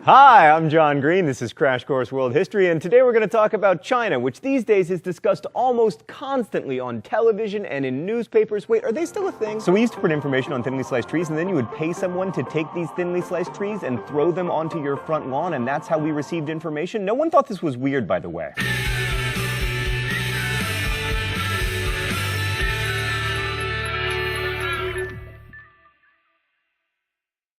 Hi, I'm John Green. This is Crash Course World History, and today we're going to talk about China, which these days is discussed almost constantly on television and in newspapers. Wait, are they still a thing? So we used to print information on thinly sliced trees, and then you would pay someone to take these thinly sliced trees and throw them onto your front lawn, and that's how we received information? No one thought this was weird, by the way.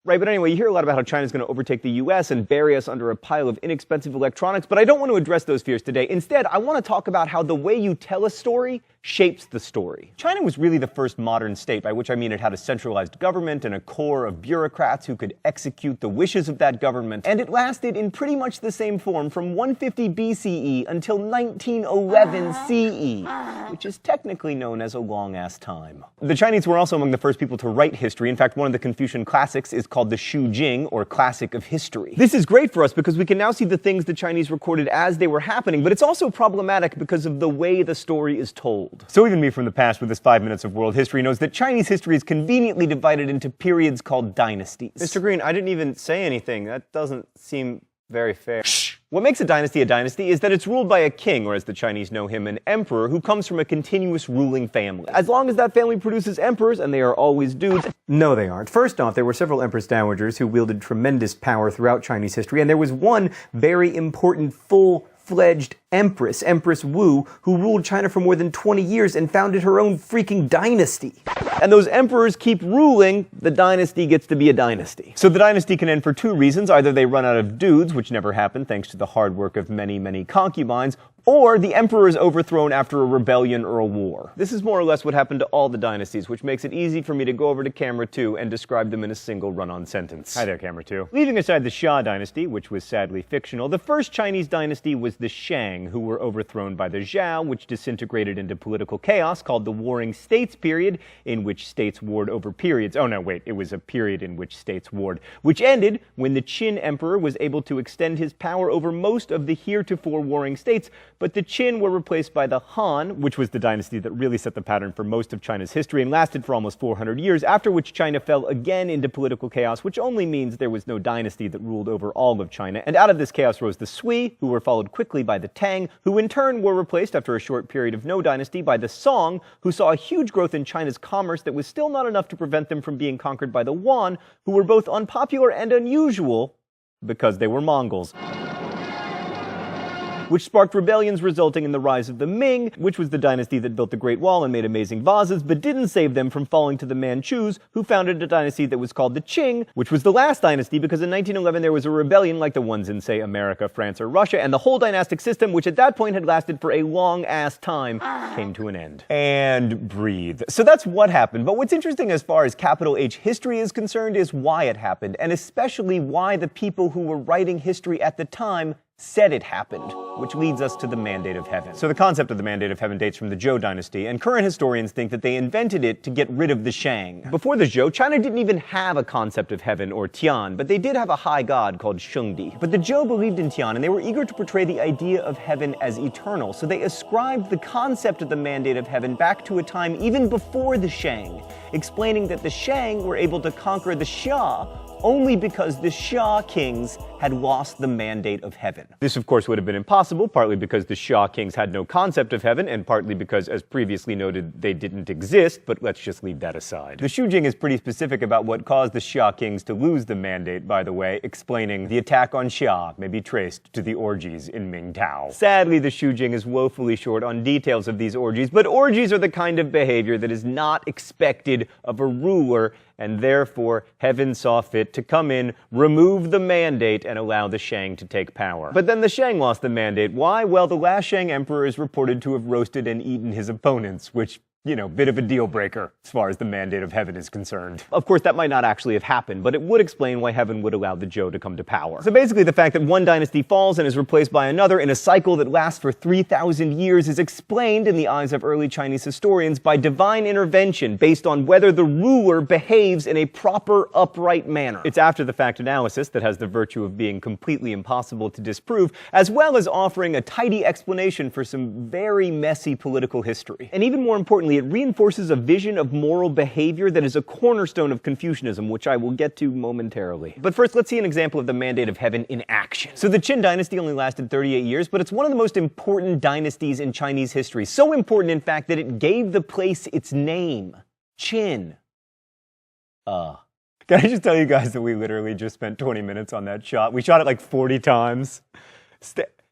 Right, but anyway, you hear a lot about how China's going to overtake the US and bury us under a pile of inexpensive electronics, but I don't want to address those fears today. Instead, I want to talk about how the way you tell a story shapes the story. China was really the first modern state, by which I mean it had a centralized government and a core of bureaucrats who could execute the wishes of that government, and it lasted in pretty much the same form from 150 BCE until 1911 CE, which is technically known as a long-ass time. The Chinese were also among the first people to write history. In fact, one of the Confucian classics is called the Shu Jing, or Classic of History. This is great for us because we can now see the things the Chinese recorded as they were happening, but it's also problematic because of the way the story is told. So even me from the past with this 5 minutes of world history knows that Chinese history is conveniently divided into periods called dynasties. Mr. Green, I didn't even say anything. That doesn't seem very fair. Shh. What makes a dynasty is that it's ruled by a king, or as the Chinese know him, an emperor, who comes from a continuous ruling family. As long as that family produces emperors, and they are always dudes. No, they aren't. First off, there were several empress dowagers who wielded tremendous power throughout Chinese history, and there was one very important full-fledged empress, Empress Wu, who ruled China for more than 20 years and founded her own freaking dynasty. And those emperors keep ruling, the dynasty gets to be a dynasty. So the dynasty can end for two reasons. Either they run out of dudes, which never happened thanks to the hard work of many, many concubines, or the emperor is overthrown after a rebellion or a war. This is more or less what happened to all the dynasties, which makes it easy for me to go over to camera 2 and describe them in a single run-on sentence. Hi there, camera 2. Leaving aside the Xia dynasty, which was sadly fictional, the first Chinese dynasty was the Shang, who were overthrown by the Zhao, which disintegrated into political chaos called the Warring States period, in which states warred over periods. Oh no, wait, it was a period in which states warred, which ended when the Qin emperor was able to extend his power over most of the heretofore warring states, but the Qin were replaced by the Han, which was the dynasty that really set the pattern for most of China's history and lasted for almost 400 years, after which China fell again into political chaos, which only means there was no dynasty that ruled over all of China. And out of this chaos rose the Sui, who were followed quickly by the Tang, who in turn were replaced after a short period of no dynasty by the Song, who saw a huge growth in China's commerce that was still not enough to prevent them from being conquered by the Yuan, who were both unpopular and unusual because they were Mongols, which sparked rebellions resulting in the rise of the Ming, which was the dynasty that built the Great Wall and made amazing vases, but didn't save them from falling to the Manchus, who founded a dynasty that was called the Qing, which was the last dynasty because in 1911 there was a rebellion like the ones in, say, America, France, or Russia, and the whole dynastic system, which at that point had lasted for a long-ass time, came to an end. And breathe. So that's what happened, but what's interesting as far as capital H history is concerned is why it happened, and especially why the people who were writing history at the time said it happened, which leads us to the Mandate of Heaven. So the concept of the Mandate of Heaven dates from the Zhou dynasty, and current historians think that they invented it to get rid of the Shang. Before the Zhou, China didn't even have a concept of heaven, or Tian, but they did have a high god called Shengdi. But the Zhou believed in Tian, and they were eager to portray the idea of heaven as eternal, so they ascribed the concept of the Mandate of Heaven back to a time even before the Shang, explaining that the Shang were able to conquer the Xia only because the Xia kings had lost the mandate of heaven. This, of course, would have been impossible, partly because the Xia kings had no concept of heaven, and partly because, as previously noted, they didn't exist, but let's just leave that aside. The Shu Jing is pretty specific about what caused the Xia kings to lose the mandate, by the way, explaining the attack on Xia may be traced to the orgies in Mingtao. Sadly, the Shu Jing is woefully short on details of these orgies, but orgies are the kind of behavior that is not expected of a ruler, and therefore heaven saw fit to come in, remove the mandate, and allow the Shang to take power. But then the Shang lost the mandate. Why? Well, the last Shang emperor is reported to have roasted and eaten his opponents, which, you know, bit of a deal breaker as far as the Mandate of Heaven is concerned. Of course, that might not actually have happened, but it would explain why heaven would allow the Zhou to come to power. So basically, the fact that one dynasty falls and is replaced by another in a cycle that lasts for 3,000 years is explained, in the eyes of early Chinese historians, by divine intervention based on whether the ruler behaves in a proper, upright manner. It's after-the-fact analysis that has the virtue of being completely impossible to disprove, as well as offering a tidy explanation for some very messy political history. And even more importantly, importantly, it reinforces a vision of moral behavior that is a cornerstone of Confucianism, which I will get to momentarily. But first, let's see an example of the mandate of heaven in action. So the Qin dynasty only lasted 38 years, but it's one of the most important dynasties in Chinese history. So important, in fact, that it gave the place its name, Qin. Can I just tell you guys that we literally just spent 20 minutes on that shot? We shot it like 40 times.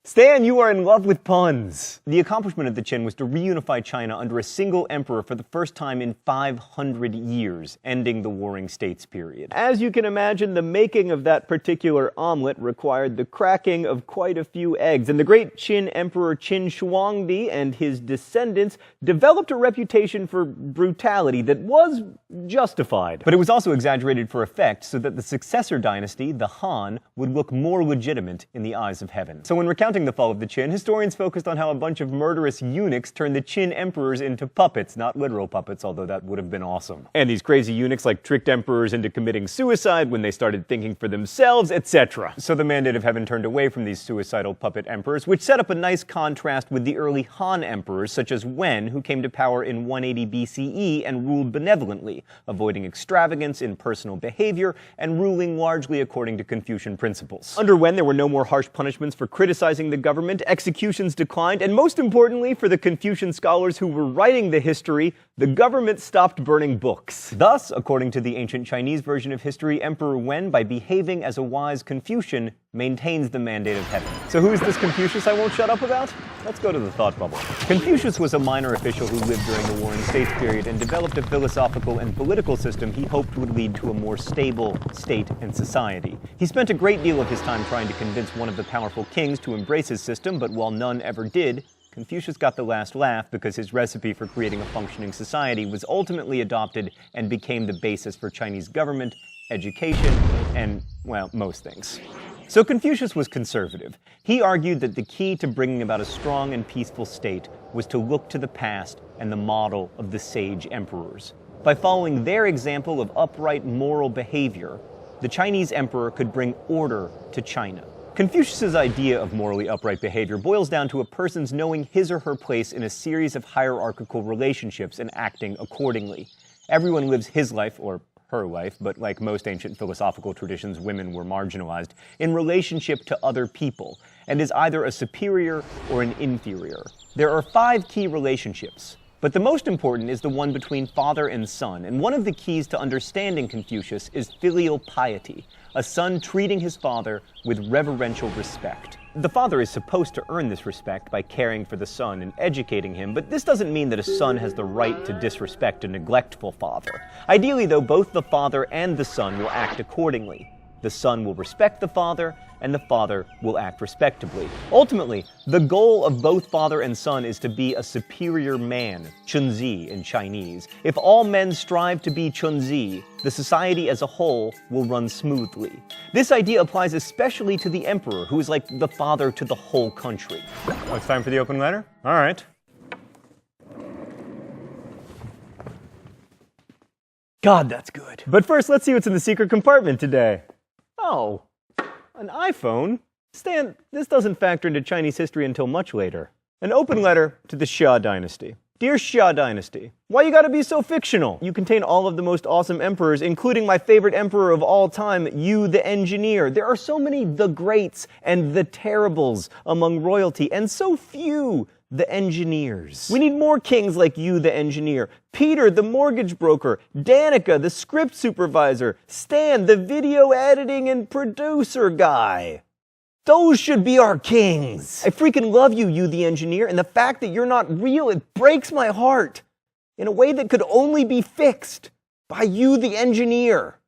Stan, you are in love with puns. The accomplishment of the Qin was to reunify China under a single emperor for the first time in 500 years, ending the Warring States period. As you can imagine, the making of that particular omelet required the cracking of quite a few eggs, and the great Qin Emperor Qin Shuangdi and his descendants developed a reputation for brutality that was justified. But it was also exaggerated for effect so that the successor dynasty, the Han, would look more legitimate in the eyes of heaven. So when recounting the fall of the Qin, historians focused on how a bunch of murderous eunuchs turned the Qin emperors into puppets, not literal puppets, although that would have been awesome. And these crazy eunuchs tricked emperors into committing suicide when they started thinking for themselves, etc. So the mandate of heaven turned away from these suicidal puppet emperors, which set up a nice contrast with the early Han emperors, such as Wen, who came to power in 180 BCE and ruled benevolently, avoiding extravagance in personal behavior and ruling largely according to Confucian principles. Under Wen, there were no more harsh punishments for criticizing the government, executions declined, and most importantly for the Confucian scholars who were writing the history, the government stopped burning books. Thus, according to the ancient Chinese version of history, Emperor Wen, by behaving as a wise Confucian, maintains the mandate of heaven. So who is this Confucius I won't shut up about? Let's go to the thought bubble. Confucius was a minor official who lived during the Warring States period and developed a philosophical and political system he hoped would lead to a more stable state and society. He spent a great deal of his time trying to convince one of the powerful kings to embrace his system, but while none ever did, Confucius got the last laugh because his recipe for creating a functioning society was ultimately adopted and became the basis for Chinese government, education, and, well, most things. So Confucius was conservative. He argued that the key to bringing about a strong and peaceful state was to look to the past and the model of the sage emperors. By following their example of upright moral behavior, the Chinese emperor could bring order to China. Confucius's idea of morally upright behavior boils down to a person's knowing his or her place in a series of hierarchical relationships and acting accordingly. Everyone lives his life, or her life, but like most ancient philosophical traditions, women were marginalized, in relationship to other people, and is either a superior or an inferior. There are 5 key relationships, but the most important is the one between father and son, and one of the keys to understanding Confucius is filial piety, a son treating his father with reverential respect. The father is supposed to earn this respect by caring for the son and educating him, but this doesn't mean that a son has the right to disrespect a neglectful father. Ideally, though, both the father and the son will act accordingly. The son will respect the father, and the father will act respectably. Ultimately, the goal of both father and son is to be a superior man, chunzi in Chinese. If all men strive to be chunzi, the society as a whole will run smoothly. This idea applies especially to the emperor, who is like the father to the whole country. Oh, it's time for the open letter? All right. God, that's good. But first, let's see what's in the secret compartment today. Oh, an iPhone? Stan, this doesn't factor into Chinese history until much later. An open letter to the Xia dynasty. Dear Xia dynasty, why you gotta be so fictional? You contain all of the most awesome emperors, including my favorite emperor of all time, Yu the Engineer. There are so many the greats and the terribles among royalty, and so few the engineers. We need more kings like you, the engineer, Peter, the mortgage broker, Danica, the script supervisor, Stan, the video editing and producer guy. Those should be our kings. I freaking love you, you the engineer, and the fact that you're not real, it breaks my heart in a way that could only be fixed by you, the engineer.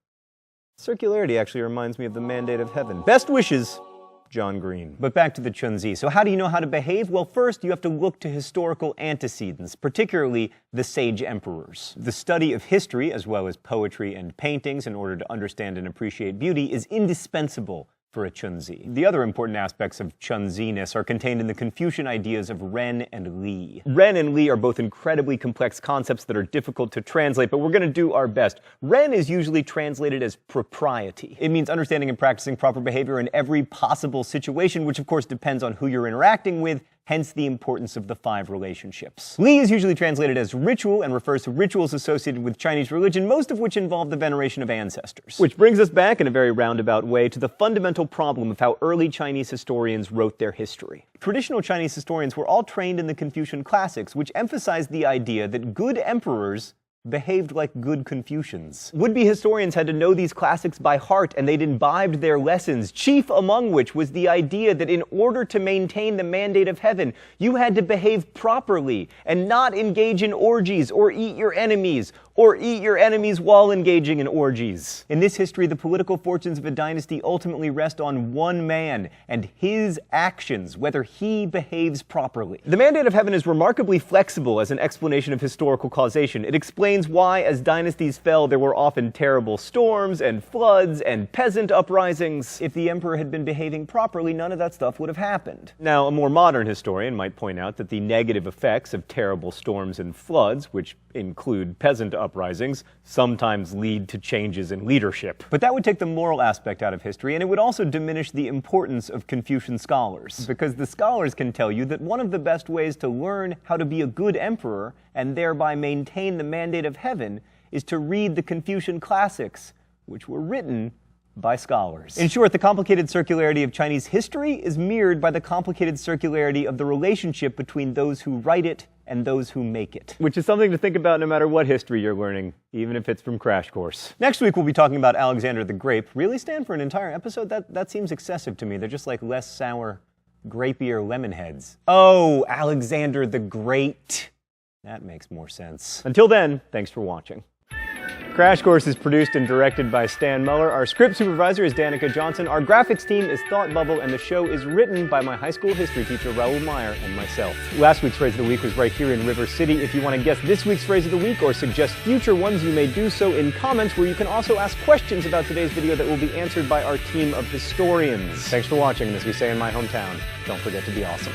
Circularity actually reminds me of the mandate of heaven. Best wishes, John Green. But back to the chunzi. So how do you know how to behave? Well, first you have to look to historical antecedents, particularly the sage emperors. The study of history, as well as poetry and paintings, in order to understand and appreciate beauty, is indispensable for a chunzi. The other important aspects of chunziness are contained in the Confucian ideas of Ren and Li. Ren and Li are both incredibly complex concepts that are difficult to translate, but we're going to do our best. Ren is usually translated as propriety. It means understanding and practicing proper behavior in every possible situation, which of course depends on who you're interacting with hence the importance of the 5 relationships. Li is usually translated as ritual and refers to rituals associated with Chinese religion, most of which involve the veneration of ancestors. Which brings us back in a very roundabout way to the fundamental problem of how early Chinese historians wrote their history. Traditional Chinese historians were all trained in the Confucian classics, which emphasized the idea that good emperors behaved like good Confucians. Would-be historians had to know these classics by heart, and they'd imbibed their lessons, chief among which was the idea that in order to maintain the mandate of heaven, you had to behave properly and not engage in orgies or eat your enemies while engaging in orgies. In this history, the political fortunes of a dynasty ultimately rest on one man and his actions, whether he behaves properly. The mandate of heaven is remarkably flexible as an explanation of historical causation. It explains why, as dynasties fell, there were often terrible storms and floods and peasant uprisings. If the emperor had been behaving properly, none of that stuff would have happened. Now, a more modern historian might point out that the negative effects of terrible storms and floods, which include peasant uprisings, sometimes lead to changes in leadership. But that would take the moral aspect out of history, and it would also diminish the importance of Confucian scholars, because the scholars can tell you that one of the best ways to learn how to be a good emperor and thereby maintain the mandate of heaven is to read the Confucian classics, which were written by scholars. In short, the complicated circularity of Chinese history is mirrored by the complicated circularity of the relationship between those who write it and those who make it. Which is something to think about no matter what history you're learning, even if it's from Crash Course. Next week we'll be talking about Alexander the Grape. Really, Stan, for an entire episode? That seems excessive to me. They're just like less sour, grapier lemon heads. Oh, Alexander the Great. That makes more sense. Until then, thanks for watching. Crash Course is produced and directed by Stan Muller. Our script supervisor is Danica Johnson. Our graphics team is Thought Bubble, and the show is written by my high school history teacher, Raoul Meyer, and myself. Last week's phrase of the week was right here in River City. If you want to guess this week's phrase of the week or suggest future ones, you may do so in comments, where you can also ask questions about today's video that will be answered by our team of historians. Thanks for watching, and as we say in my hometown, don't forget to be awesome.